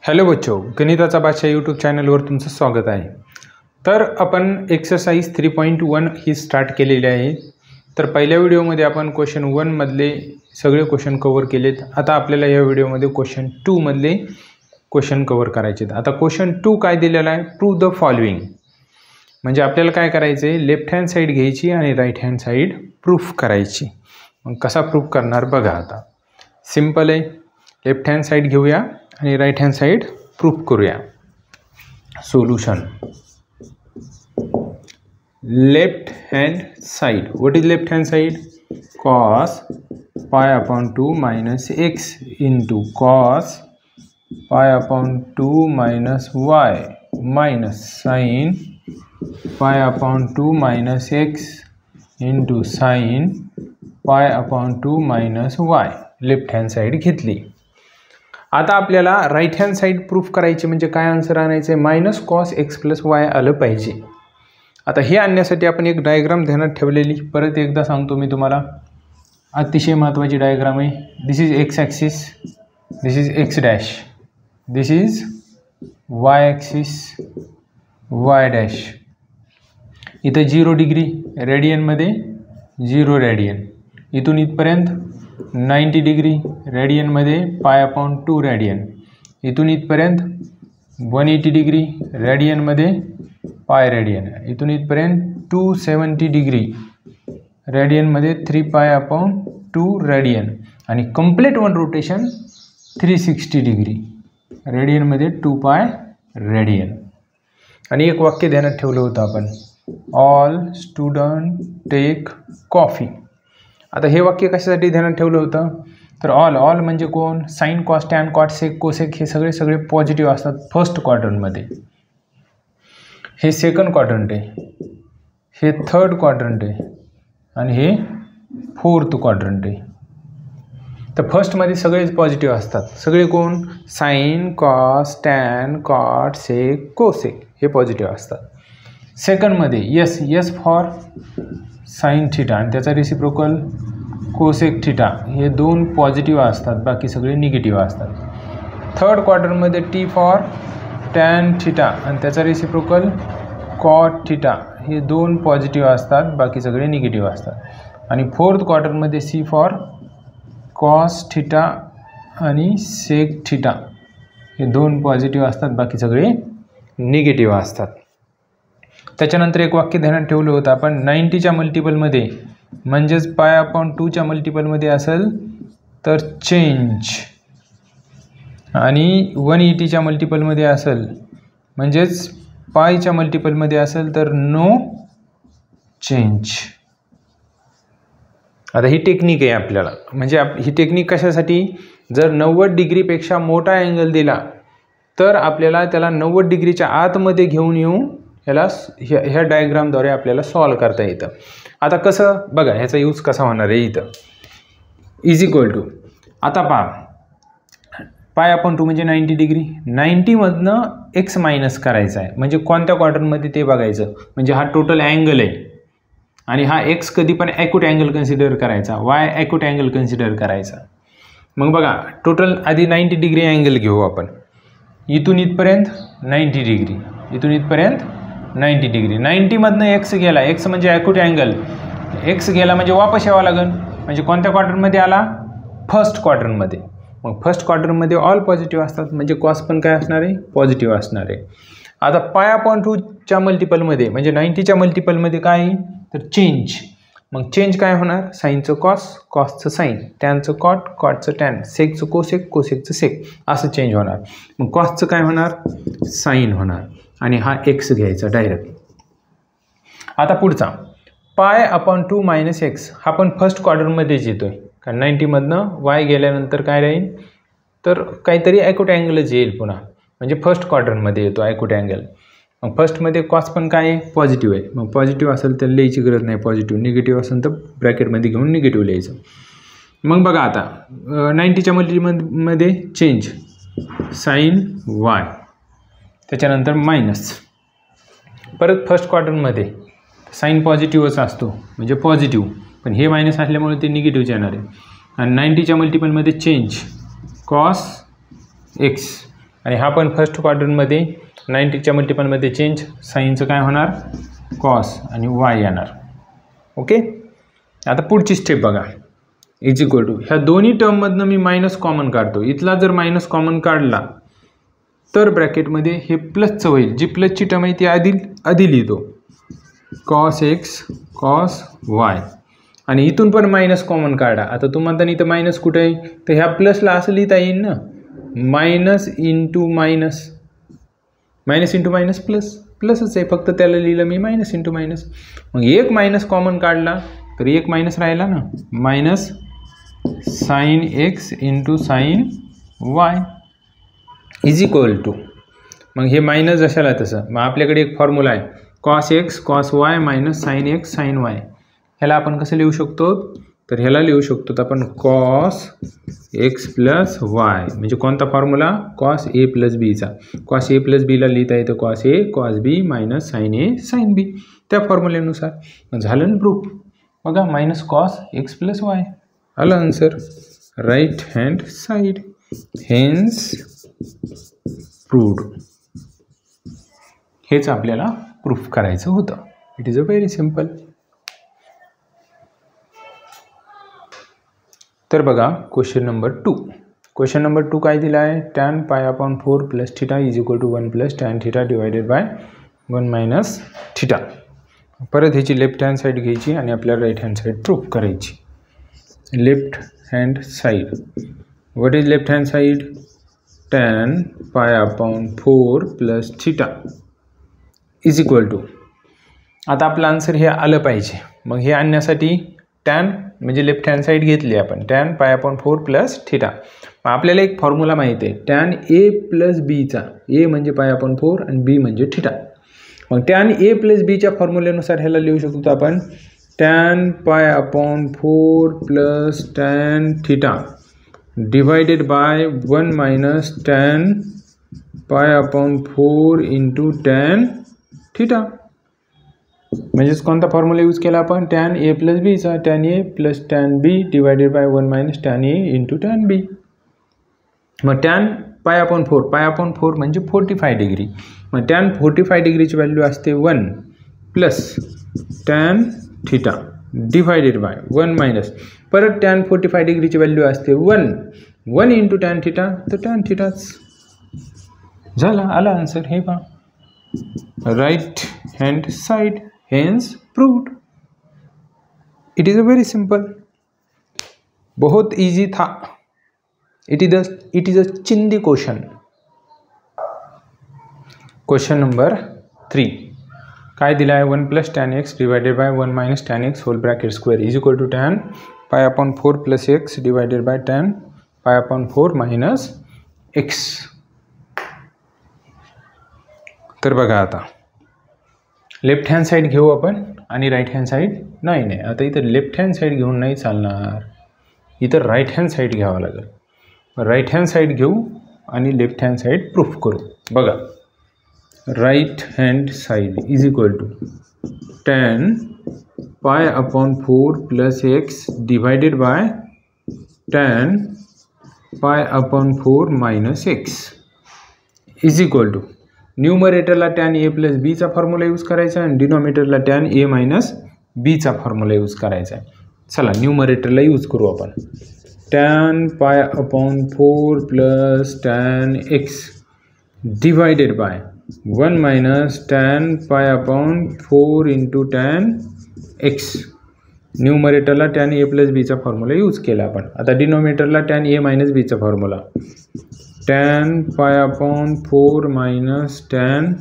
Hello बच्चो, गणिताचा बादशाह यूट्यूब चॅनलवर तुमचं स्वागत आहे। तर आपण एक्सरसाइज 3.1 ही स्टार्ट केलेली आहे। तर पहिल्या व्हिडिओमध्ये आपण क्वेश्चन 1 मधले सगळे क्वेश्चन कव्हर केलेत। आता आपल्याला या व्हिडिओमध्ये क्वेश्चन 2 मधले क्वेश्चन कव्हर करायचे आहेत। आता क्वेश्चन 2 काय दिलेला आहे, प्रूव्ह द फॉलोइंग। म्हणजे आपल्याला काय करायचं आहे, लेफ्ट हँड साइड घ्यायची आणि राईट हँड साइड प्रूफ करायची। मग कसा प्रूफ करणार बघा। आता सिंपल आहे, लेफ्ट हँड साइड घेऊया आणि राइट हँड साइड प्रूफ करूया। Solution left hand side, what is left hand side, cos pi upon 2 minus x into cos pi upon 2 minus y minus sin pi upon 2 minus x into sin pi upon 2 minus y। Left hand side घेतली। आता आपल्याला right hand side proof करायची, म्हणजे काय answer आणायचं आहे, minus cos x plus Y आलं पाहिजे। आता हे आणण्यासाठी आपण एक डायग्राम ध्यानात ठेवलेली, परत एकदा सांगतो मी तुम्हाला, अतिशय महत्त्वाची डायग्राम आहे। This is x axis, this is x dash, this is y axis, y dash. इथं 0 डिग्री रेडियनमध्ये 0 रेडियन, इथून इथपर्यंत 90 डिग्री रेडियनमध्ये पाय अपॉन 2 रेडियन, इथून इथपर्यंत 180 डिग्री रेडियनमध्ये पाय रेडियन, इथून इथपर्यंत 270 डिग्री रेडियनमध्ये 3 पाय अपॉन 2 रेडियन, आणि कंप्लीट वन रोटेशन 360 डिग्री रेडियनमध्ये 2 पाय रेडियन। आणि एक वाक्य ध्यानात ठेवलं होतं आपण, ऑल स्टुडंट टेक कॉफी। आता हे वाक्य कशासाठी ध्यानात ठेवलं होतं, तर ऑल म्हणजे कोण, sine cos tan cot sec cosec हे सगळे पॉझिटिव्ह असतात फर्स्ट क्वाड्रंटमध्ये। हे सेकंड क्वाड्रंट आहे, हे थर्ड क्वाड्रंट आहे, आणि हे फोर्थ क्वाड्रंट आहे। तर फर्स्टमध्ये सगळेच पॉझिटिव्ह असतात, सगळे कोण, sine cos tan cot sec cosec हे पॉझिटिव्ह असतात। सेकंडमध्ये यस फॉर साइन थिटा आणि त्याचा रेसिप्रोकल कोसेक थिटा हे दोन पॉझिटिव्ह असतात, बाकी सगळे निगेटिव्ह असतात। थर्ड क्वाड्रंटमध्ये टी फॉर टॅन थिटा आणि त्याचा रेसिप्रोकल कॉट थिटा हे दोन पॉझिटिव्ह असतात, बाकी सगळे निगेटिव्ह असतात। आणि फोर्थ क्वाड्रंटमध्ये सी फॉर कॉस थिटा आणि सेक थिटा हे दोन पॉझिटिव्ह असतात, बाकी सगळे निगेटिव्ह असतात। त्याच्यानंतर एक वाक्य ध्यानात ठेवलं होतं आपण, 90च्या मल्टिपलमध्ये म्हणजेच पाय अपॉन 2च्या मल्टिपलमध्ये असेल तर चेंज, आणि 180च्या मल्टिपलमध्ये असेल म्हणजेच पायच्या मल्टिपलमध्ये असेल तर नो चेंज। आता ही टेक्निक आहे आपल्याला, म्हणजे ही टेक्निक कशासाठी, जर 90 डिग्रीपेक्षा मोठा अँगल दिला तर आपल्याला त्याला 90 डिग्रीच्या आतमध्ये घेऊन येऊन ह्याला ह्या डायग्रामद्वारे आपल्याला सॉल्व करता येतं। आता कसं बघा, ह्याचा यूज कसा होणार आहे, इथं इज इक्वल टू, आता पाय अपॉन 2 म्हणजे 90 डिग्री, 90मधनं एक्स मायनस करायचा आहे, म्हणजे कोणत्या क्वाड्रंटमध्ये ते बघायचं, म्हणजे हा टोटल अँगल आहे आणि हा एक्स कधी पण ॲक्यूट अँगल कन्सिडर करायचा, वाय ॲक्यूट अँगल कन्सिडर करायचा। मग बघा टोटल आधी 90 डिग्री अँगल घेऊ आपण, इथून इथपर्यंत 90 डिग्री, इथून इथपर्यंत 90 डिग्री, 90मधनं एक्स गेला, एक्स म्हणजे ॲक्यूट अँगल, एक्स गेला म्हणजे वापस यावं लागेल, म्हणजे कोणत्या क्वाड्रंटमध्ये आला, फर्स्ट क्वाड्रंटमध्ये। मग फर्स्ट क्वाड्रंटमध्ये ऑल पॉझिटिव्ह असतात, म्हणजे कॉस पण काय असणार आहे, पॉझिटिव्ह असणार आहे। आता पाय अपॉन 2च्या मल्टिपलमध्ये म्हणजे 90च्या मल्टिपलमध्ये काय, तर चेंज। मग चेंज काय होणार, साईनचं कॉस, कॉसचं साईन, टॅनचं कॉट, कॉटचं टॅन, सेकचं कोसेक, कोसेकचं सेक, असं चेंज होणार। मग कॉसचं काय होणार, साईन होणार, आणि हा एक्स घ्यायचा डायरेक्ट। आता पुढचा पाय अपॉन 2 मायनस एक्स, हा पण फर्स्ट क्वाड्रंटमध्येच येतोय, कारण 90मधनं वाय गेल्यानंतर काय राहील, तर काहीतरी ॲक्यूट अँगलच येईल पुन्हा, म्हणजे फर्स्ट क्वाड्रंटमध्ये येतो ॲक्यूट अँगल। मग फर्स्टमध्ये कॉस पण काय आहे, पॉझिटिव्ह आहे, मग पॉझिटिव्ह असेल तर लिहायची गरज नाही, पॉझिटिव्ह, निगेटिव्ह असेल तर ब्रॅकेटमध्ये घेऊन निगेटिव्ह लिहायचं। मग बघा आता 90च्या मल्टिपलमध्ये चेंज साईन वाय, त्याच्यानंतर मायनस, परत फर्स्ट क्वाड्रंटमध्ये साईन पॉझिटिव्हच असतो म्हणजे पॉझिटिव्ह, पण हे मायनस असल्यामुळे ते निगेटिव्हच येणार आहे। आणि 90च्या मल्टिपलमध्ये चेंज कॉस एक्स, आणि हा पण फर्स्ट क्वाड्रंटमध्ये 90च्या मल्टिपलमध्ये चेंज, साईनचं काय होणार कॉस आणि वाय येणार. ओके. आता पुढची स्टेप बघा. इज इक्वल टू ह्या दोन्ही टर्ममधनं मी मायनस कॉमन काढतो. इथला जर मायनस कॉमन काढला तर ब्रॅकेटमध्ये हे प्लसचं होईल. जी प्लसची टर्म आहे ती आधी लिहितो, कॉस एक्स कॉस वाय. आणि इथून पण मायनस कॉमन काढा. आता तुम्हाला इथं मायनस कुठे आहे, तर ह्या प्लसला असं लिहिता येईल ना, minus into minus, minus into minus plus, प्लसच आहे, फक्त त्याला लिहिलं मी मायनस इंटू मायनस. मग एक मायनस कॉमन काढला तर एक मायनस राहिला ना, minus sine x into sine y is equal to, मग हे मायनस जशाला तसं. मग आपल्याकडे एक फॉर्म्युला आहे, cos x cos y minus sine x sine y. ह्याला आपण कसं लिहू शकतो, तर ह्याला लिहू शकतो तर आपण कॉस एक्स प्लस वाय, म्हणजे कोणता फॉर्म्युला, कॉस ए प्लस बीचा. कॉस ए प्लस बीला लिहिता येतं cos A cos B minus sine A sine B, त्या फॉर्म्युलेनुसार झालं ना प्रूफ. बघा, minus cos x plus y आला answer, right hand side, hence proved. हेच आपल्याला प्रूफ करायचं होतं. It is a very simple. तर बघा क्वेश्चन नंबर 2. क्वेश्चन नंबर 2 काय दिला आहे, tan pi upon 4 plus theta is equal to 1 plus tan theta divided by 1 minus theta. परत ह्याची लेफ्ट हँड साईड घ्यायची आणि आपल्याला राईट हँड साईड प्रूफ करायची. Left hand side, what is left hand side, tan pi upon 4 plus theta is equal to, आता आपलं answer हे आलं पाहिजे. मग हे आणण्यासाठी टॅन म्हणजे लेफ्ट हँड साईड घेतली आपण, tan pi upon 4 plus theta. मग आपल्याला एक फॉर्म्युला माहिती आहे, टॅन ए प्लस बीचा, ए म्हणजे पाय अपॉन 4 आणि बी म्हणजे थिटा. मग टॅन ए प्लस बीच्या फॉर्म्युलेनुसार ह्याला लिहू शकतो आपण, tan pi upon 4 plus tan theta divided by 1 minus tan pi upon 4 into tan theta. म्हणजेच कोणता फॉर्म्युला यूज केला आपण, टॅन ए प्लस बीचा, tan A plus tan B divided by 1 minus tan A into tan B. मग tan pi upon 4, pi upon 4 म्हणजे 45 degree. मग tan 45 डिग्रीची value असते 1 plus tan theta divided by 1 minus, परत tan 45 डिग्रीची value असते 1 into tan theta, तर tan थिटाच झाला, आला आन्सर. हे पहा, right hand side, hence proved. It is a very simple, बहुत easy था. It is a चिंदी क्वेश्चन. क्वेश्चन नंबर 3 काय दिला आहे, 1 plus tan x divided by 1 minus tan x whole bracket square is equal to tan pi upon 4 plus x divided by tan pi upon 4 minus x. तर बघा, आता left hand side घेऊ आपण आणि right hand side नाही. आता इथं left hand side घेऊन नाही चालणार, इथं राईट हँड साईड घ्यावं लागेल. राईट हँड साईड घेऊ आणि लेफ्ट हँड साईड प्रूफ करू. बघा, right hand side is equal to tan pi upon 4 plus x divided by tan pi upon 4 minus x is equal to, न्यूमरेटरला tan A plus बीचा formula use करायचा आणि डिनॉमिनेटरला tan A minus बीचा formula use करायचा आहे. चला न्यूमरेटरला यूज करू आपण. Tan pi upon 4 plus tan x divided by 1 minus tan pi upon 4 into tan x. न्यूमरेटरला टॅन ए प्लस बीचा फॉर्म्युला यूज केला आपण. आता डिनॉमिनेटरला टॅन ए मायनस बीचा formula, tan pi upon 4 minus tan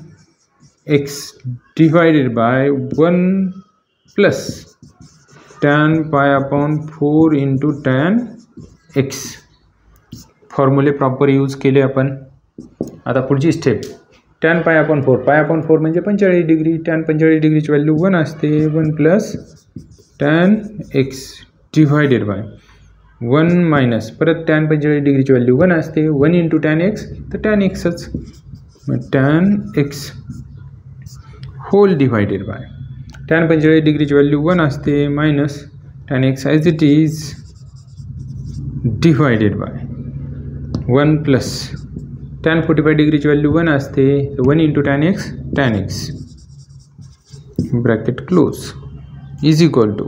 x divided by 1 plus tan pi upon 4 into tan x. फॉर्म्युले proper use केले आपण. आता पुढची step, tan pi upon 4, pi upon 4 म्हणजे 45 डिग्री, टॅन 45 डिग्रीची व्हॅल्यू 1 असते, 1 plus tan x divided by 1 minus परत tan 45 डिग्रीची व्हॅल्यू 1 असते, 1 इंटू टॅन एक्स, तर टॅन एक्सच, मग tan x whole divided by tan 45 डिग्रीची व्हॅल्यू 1 असते, minus tan x as it is divided by 1 plus tan 45 डिग्रीची व्हॅल्यू 1 असते. 1 × tan x bracket close is equal to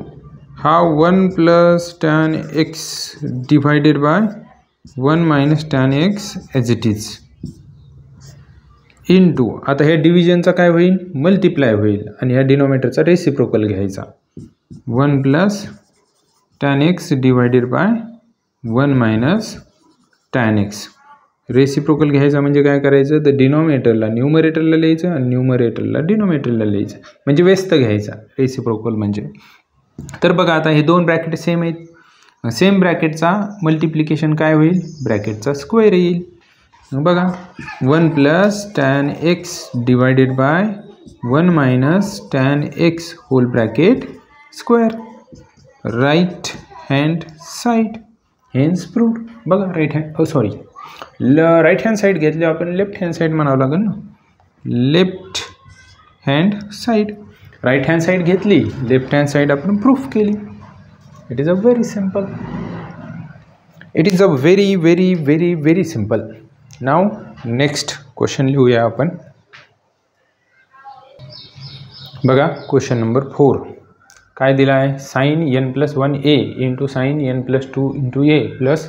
हा 1 + tan x divided by 1 - tan x as it is into, आता ह्या डिव्हिजनचा काय होईल, multiply होईल आणि ह्या डिनोमिनेटरचा रेसिप्रोकल घ्यायचा. 1 + tan x divided by 1 - tan x. Reciprocal घ्यायचा म्हणजे काय करायचं, तर डिनोमिनेटरला न्यूमरेटरला लिहायचं आणि न्यूमरेटरला डिनोमिनेटरला लिहायचं, म्हणजे व्यस्त घ्यायचा रेसिप्रोकल म्हणजे. तर बघा आता हे दोन ब्रॅकेट सेम आहेत. सेम ब्रॅकेटचा मल्टिप्लिकेशन काय होईल, ब्रॅकेटचा स्क्वेअर येईल. बघा 1 + tan x divided by 1 - tan x whole bracket square. Right hand side hence proved. बघा राईट हँड साईड घेतली आपण, लेफ्ट हँड साईड म्हणावं लागेल ना, left hand side. Right hand side घेतली, लेफ्ट हँड साईड आपण प्रूफ केली. It is a very simple. It is a very very very very simple. Now next question लिहूया आपण. बघा क्वेश्चन नंबर 4 काय दिला आहे, sin n + 1a × sin n + 2 a plus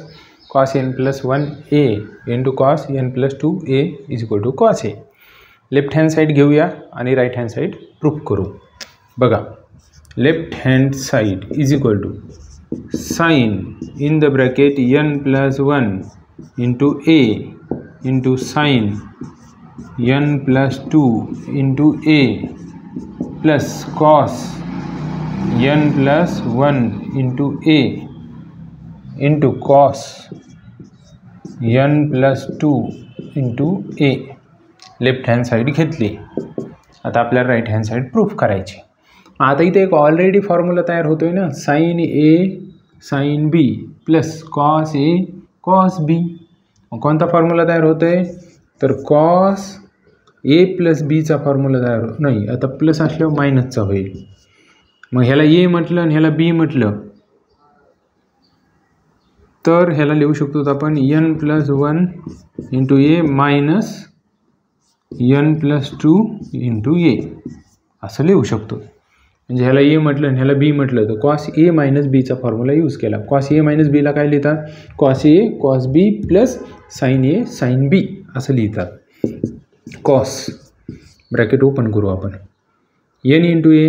cos n + 1a × cos n + 2a = cos a. Left hand side घेऊया आणि right hand side proof करू. बघा left hand side is equal to sin in the bracket n + 1 × a × sin n + 2 × a plus cos n + 1 × a × cos n + 2 × a. Left hand side घेतली. आता आपल्याला right hand side proof करायची. आता इथे एक already formula तयार होतोय ना, sin a sin b plus cos a cos b. कोणता फॉर्म्युला तयार होतोय, तर cos a + b चा फॉर्म्युला तयार नाही, आता प्लस असल्यावर मायनसचा होईल. मग ह्याला a म्हटलं आणि ह्याला b म्हटलं तर ह्याला लिहू शकतो आपण n + 1 × a minus n + 2 × a असं लिहू शकतो. म्हणजे ह्याला a म्हटलं आणि ह्याला b म्हटलं तर cos a - b चा फॉर्म्युला यूज केला. cos a - b ला काय लिहितात, cos a cos b plus sin a sin b असं लिहितात. cos ब्रॅकेट ओपन करू आपण, n × a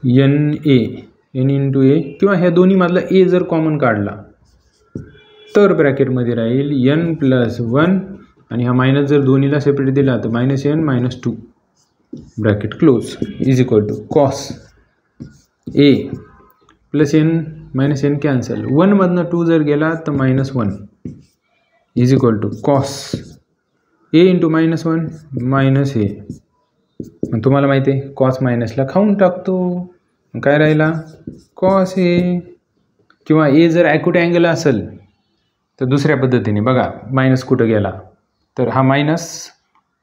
n × a किंवा ह्या दोन्हीमधला a जर कॉमन काढला तर ब्रॅकेटमध्ये राहील n + 1 आणि हा मायनस जर दोन्हीला सेपरेट दिला तर -n - 2 bracket close is equal to cos a plus n - n cancel, 1 मधनं 2 जर गेला तर -1 is equal to cos a × -1 - a. मग तुम्हाला माहिती आहे cos मायनसला खाऊन टाकतो, काय राहिला cos a. किंवा a जर ॲक्यूट अँगल असेल तर दुसऱ्या पद्धतीने बघा, मायनस कुठं गेला तर हा मायनस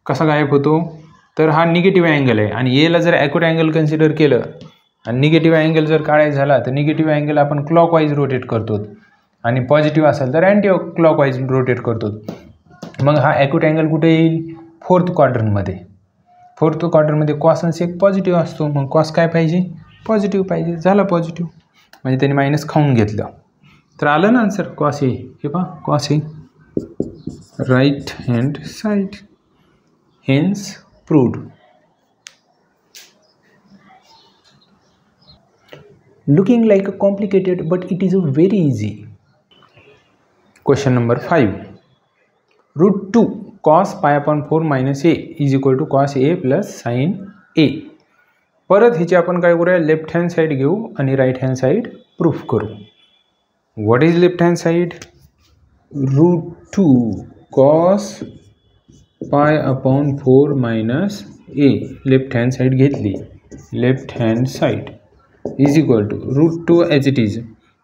कसा गायब होतो, तर हा निगेटिव्ह अँगल आहे आणि एला जर ॲक्यूट अँगल कन्सिडर केलं आणि निगेटिव्ह अँगल जर काढायचा झाला तर निगेटिव्ह अँगल आपण क्लॉकवाईज रोटेट करतो आणि पॉझिटिव्ह असेल तर अँटी क्लॉकवाईज रोटेट करतो. मग हा ॲक्यूट अँगल कुठे येईल, 4th क्वाड्रंटमध्ये. 4th क्वाड्रंटमध्ये कॉस आणि सेक पॉझिटिव्ह असतो, मग कॉस काय पाहिजे, पॉझिटिव्ह पाहिजे. झाला पॉझिटिव्ह म्हणजे त्याने मायनस खाऊन घेतलं तर आलं ना आन्सर cos a. हे पहा cos a right hand side hence proved. Looking like a complicated but it is a very easy. Question number 5. √2 cos π/4 - a is equal to cos a plus sin a. परत ह्याची आपण काय करूया, left hand side घेऊ आणि right hand side proof करू. What is left hand side, √2 cos π/4 - a. Left hand side घेतली, left hand side is equal to √2 as it is.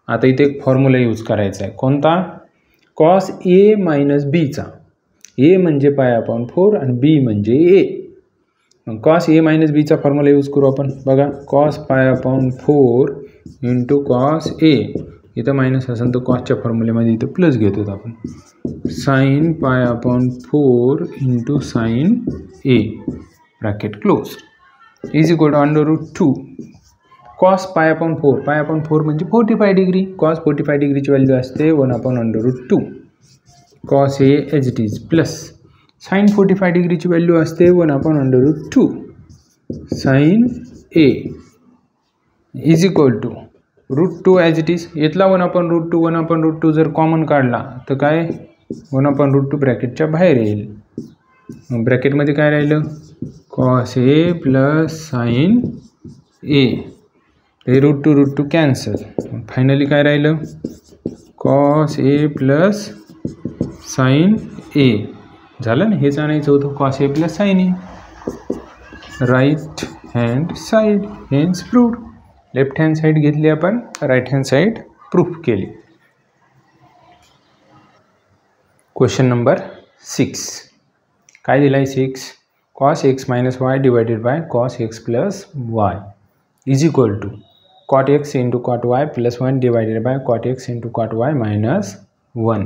आता इथे एक फॉर्म्युला यूज करायचा आहे, कोणता, cos a - b चा. a म्हणजे π/4 आणि b म्हणजे a. मग cos a - b चा फॉर्म्युला यूज करू आपण. बघा cos π/4 × cos a इथं मायनस असेल तर कॉसच्या फॉर्म्युलेमध्ये इथं प्लस घेतो आपण. Sine pi upon 4 into sine A bracket close is equal to √2 cos pi upon 4. Pi upon 4 म्हणजे 45 डिग्री. कॉस 45 डिग्रीची व्हॅल्यू असते 1/√2 cos A as it is plus sine 45 डिग्रीची व्हॅल्यू असते 1/√2 sine A is equal to √2 as it is. इथला 1/√2 1/√2 जर common काढला तर काय 1/√2 ब्रॅकेटच्या बाहेर येईल. मग ब्रॅकेटमध्ये काय राहिलं cos A plus sine A. हे √2 कॅन्सल. फायनली काय राहिलं cos A plus sine A. झालं ना. हेच आणायचं होतं cos A plus sine A. Right hand side hence proved. Left hand side घेतली आपण, राईट हँड साईड प्रूफ केली. क्वेश्चन नंबर 6 काय दिलं आहे 6 cos x minus y divided by cos x plus y is equal to cot x into cot y plus 1 divided by cot x into cot y minus 1.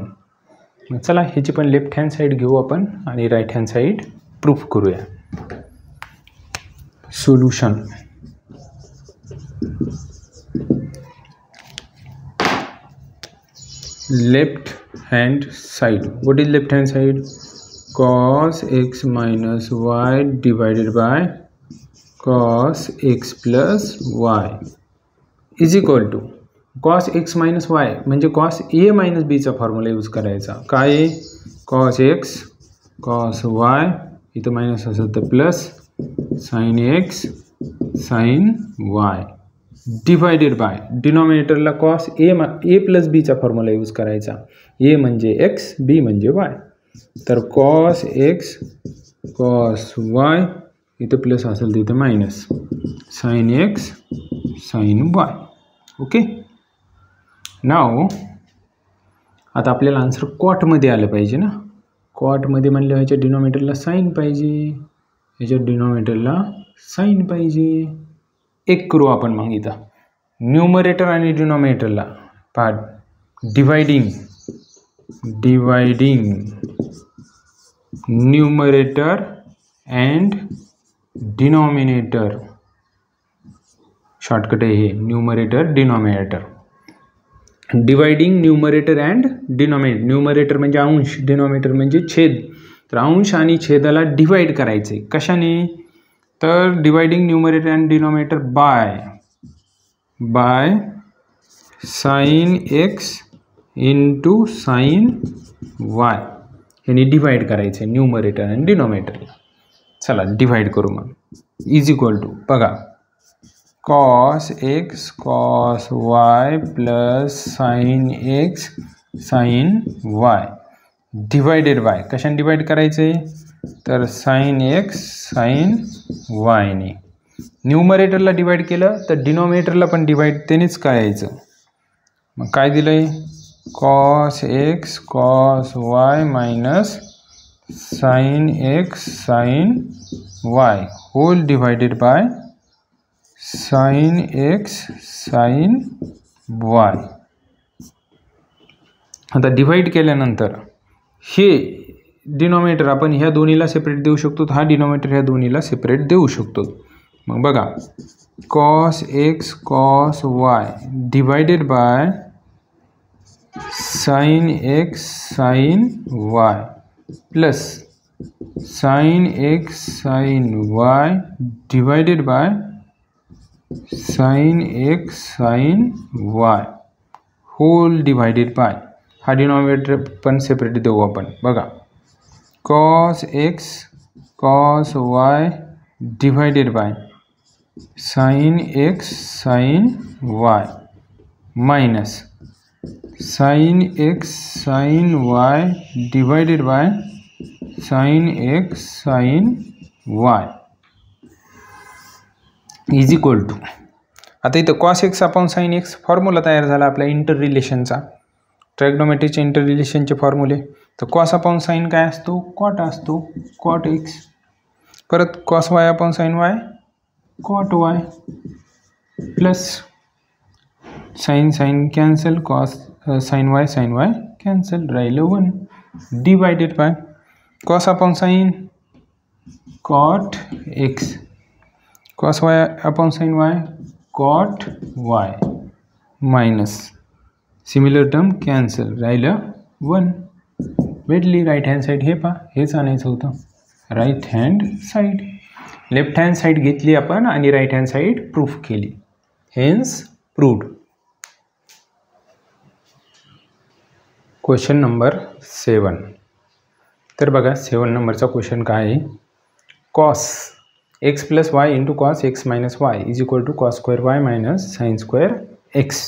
मग चला ह्याची पण left hand side घेऊ आपण आणि राईट हँड साईड प्रूफ करूया. Solution left hand side. What is left hand side? Cos x minus y divided by cos x plus y is equal to cos x minus y म्हणजे cos a minus b चा formula use करायचा. काय cos x cos y इथं minus असेल तर plus sin x sin y divided by डिनॉमिनेटरला cos A plus बीचा formula use करायचा. ए म्हणजे एक्स बी म्हणजे वाय. तर कॉस एक्स कॉस वाय इथं प्लस असेल तर इथं minus sine x sine y. Okay. Now आता आपल्याला आन्सर कॉटमध्ये आलं पाहिजे ना. कॉटमध्ये म्हणलं ह्याच्या डिनॉमिनेटरला साईन पाहिजे, ह्याच्या डिनॉमिनेटरला साईन पाहिजे. एक करू आपण मग इथं न्यूमरेटर आणि डिनॉमिनेटरला पहा dividing numerator and denominator. Shortcut आहे हे numerator denominator. Dividing numerator and denominator. Numerator म्हणजे अंश, डिनॉमिनेटर म्हणजे छेद. तर अंश आणि छेदाला डिवाइड करायचे कशाने तर dividing numerator and denominator by sine x into sine y ह्याने डिवाइड करायचे न्यूमरेटर अँड डिनॉमिनेटरला. चला डिवाइड करू मग. इज इक्वल टू बघा cos x cos y plus sine x sine y divided by कशाने डिवाइड करायचे तर साइन एक्स साइन वायने. न्यूमरेटरला डिवाइड केलं तर डिनॉमिनेटरला पण डिवाइड त्यानेच करायचं. मग काय दिलं आहे cos x cos y minus sine x sine y whole divided by sine x sine y. आता डिवाइड केल्यानंतर हे डिनॉमिनेटर आपण ह्या दोन्हीला सेपरेट देऊ शकतो, हा डिनॉमिनेटर ह्या दोन्हीला सेपरेट देऊ शकतो. मग बघा cos x cos y divided by sine x sine y plus sine x sine y divided by sine x sine y whole divided by हा डिनॉमिनेटर पण सेपरेट देऊ आपण. बघा cos x cos y divided by sin x sin y minus sin x sin y divided by sin x sin y is equal to. आता इथं cos x upon sin x formula तयार झाला आपल्या inter रिलेशनचा, ट्रॅग्नोमेट्रीचे inter रिलेशनचे फॉर्म्युले. तर cos upon sign काय असतो cot असतो cot x. परत cos y upon sine y cot y plus sine cancel, cos sine y cancel, राहिलं 1 divided by cos upon sine cot x, cos y upon sine y cot y, minus similar term cancel, राहिलं 1 भेटली right hand side. हे पहा, हेच आणायचं होतं right hand side. Left hand side घेतली आपण आणि राईट हँड साईड प्रूफ केली, हेन्स प्रूव्ड. Question number 7. तर बघा 7 नंबरचा क्वेश्चन काय आहे. Cos x plus y into cos x minus y is equal to cos square y minus sine square x.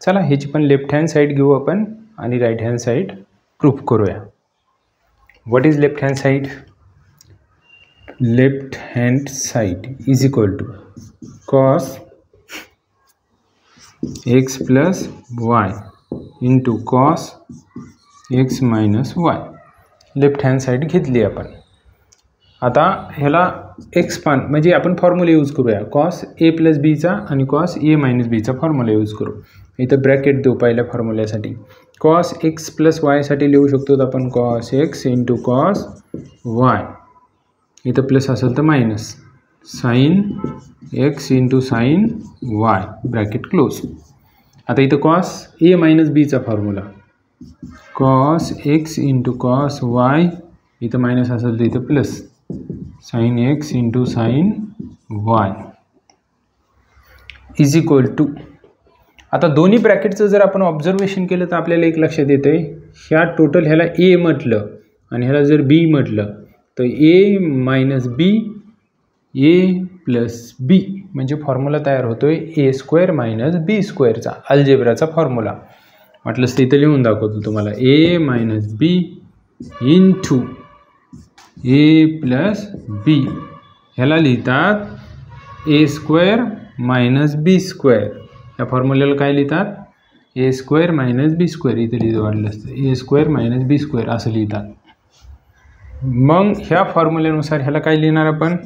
चला ह्याची पण लेफ्ट हँड साईड घेऊ आपण आणि राईट हँड साईड प्रूफ करूया. What is left hand side? Left hand side is equal to cos x plus y into cos x minus y. Left hand side घेतली आपण. आता ह्याला एक्सपांड म्हणजे आपण फॉर्म्युला यूज करूया. कॉस ए प्लस बीचा आणि कॉस ए मायनस बीचा फॉर्म्युला यूज करू. इथं ब्रॅकेट देऊ पहिल्या फॉर्म्युल्यासाठी. कॉस एक्स प्लस वायसाठी लिहू शकतो आपण cos x into cos y, इथं प्लस असेल तर minus sine x into sine y, bracket close. आता इथं कॉस ए मायनस बीचा formula cos x into cos y, इथं मायनस असेल तर इथं plus sine x into sine y is equal to. आता दोन्ही ब्रॅकेटचं जर आपण ऑब्झर्वेशन केलं तर आपल्याला एक लक्षात येतं आहे, ह्या टोटल ह्याला ए म्हटलं आणि ह्याला जर बी म्हटलं तर ए मायनस बी ए प्लस बी म्हणजे फॉर्म्युला तयार होतो आहे ए स्क्वेअर मायनस बी स्क्वेअरचा, अल्जेब्राचा फॉर्म्युला. म्हटलंच तर इथं लिहून दाखवतो तुम्हाला. ए मायनस बी इंटू ए प्लस बी, ह्याला लिहितात ए स्क्वेअर मायनस बी स्क्वेअर. या फॉर्म्युल्याला काय लिहितात? ए स्क्वेअर मायनस बी स्क्वेअर. इथे लिहिलं वाढलं असतं ए स्क्वेअर मायनस बी स्क्वेअर असं लिहितात. मग ह्या फॉर्म्युल्यानुसार ह्याला काय लिहिणार आपण?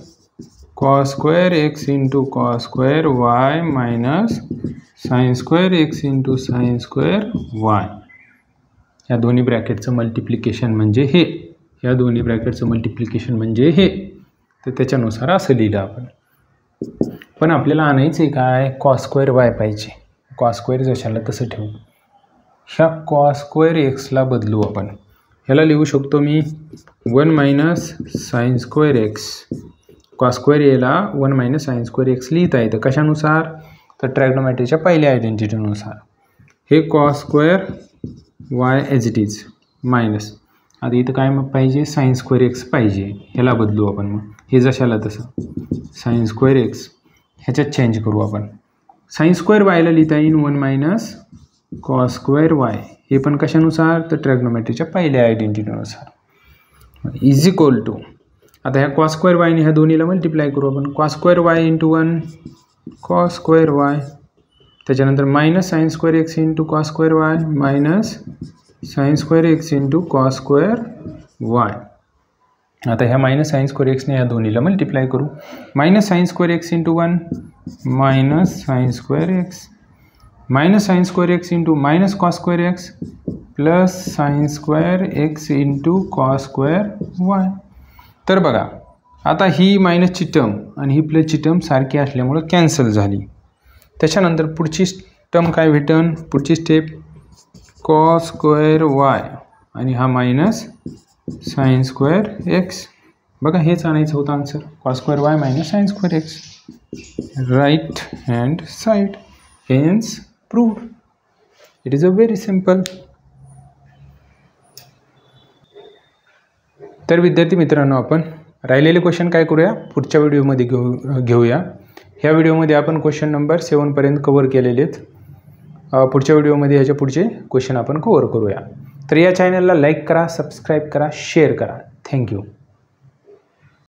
Cos square x into cos square y minus sine square x into sine square Y. ह्या दोन्ही ब्रॅकेटचं मल्टिप्लिकेशन म्हणजे हे, ह्या दोन्ही ब्रॅकेटचं मल्टिप्लिकेशन म्हणजे हे. तर त्याच्यानुसार असं लिहिलं आपण. पण आपल्याला आणायचं आहे काय? कॉस स्क्वेअर वाय पाहिजे. कॉस स्क्वेअर जशाला तसं ठेवू. ह्या कॉस स्क्वेअर एक्सला बदलू आपण. ह्याला लिहू शकतो मी 1 minus sine square x. Cos square याला 1 मायनस साइन स्क्वेअर एक्स लिहिता येतं. कशानुसार? तर ट्रॅग्नोमेट्रीच्या पहिल्या आयडेंटिटीनुसार. हे cos square y as it is minus, आता इथं काय मग पाहिजे? साइन स्क्वेअर एक्स पाहिजे. ह्याला बदलू आपण. मग हे जशाला तसं साइन स्क्वेअर एक्स ह्याच्यात चेंज करू आपण. साइन स्क्वेअर वायला लिहिता येईल 1 मायनस कॉस स्क्वेअर वाय. हे पण कशानुसार? तर ट्रॅग्नोमेट्रीच्या पहिल्या आयडेंटिटीनुसार. इज इक्वल टू, आता ह्या कॉस स्क्वेअर वायने ह्या दोन्हीला मल्टिप्लाय करू आपण. Cos square y into 1 cos square y, त्याच्यानंतर minus sine square x into cos square y minus sine square x into cos square y. आता ह्या मायनस साइन स्क्वेअर एक्सने ह्या दोन्हीला मल्टिप्लाय करू. Minus sine square x into 1 minus sine square x minus sine square x into minus cos square x plus sign square x into cos square Y. तर बघा आता ही मायनसची term आणि ही प्लसची term सारखी असल्यामुळं cancel झाली. त्याच्यानंतर पुढची टर्म काय भेटन? पुढची स्टेप कॉस स्क्वेअर वाय आणि हा मायनस साइन स्क्वेअर एक्स. बघा हेच आणायचं होतं answer. Cos square y minus sine square x, right hand side, hence proved. It is a very simple. तर विद्यार्थी मित्रांनो, आपण राहिलेले क्वेश्चन काय करूया? पुढच्या व्हिडिओमध्ये घेऊया. ह्या व्हिडिओमध्ये आपण क्वेश्चन नंबर 7 पर्यंत कव्हर केलेले आहेत. पुढच्या व्हिडिओमध्ये ह्याच्या पुढचे क्वेश्चन आपण कव्हर करूया. तर या चॅनलला लाईक करा, सबस्क्राईब करा, शेअर करा. थँक्यू.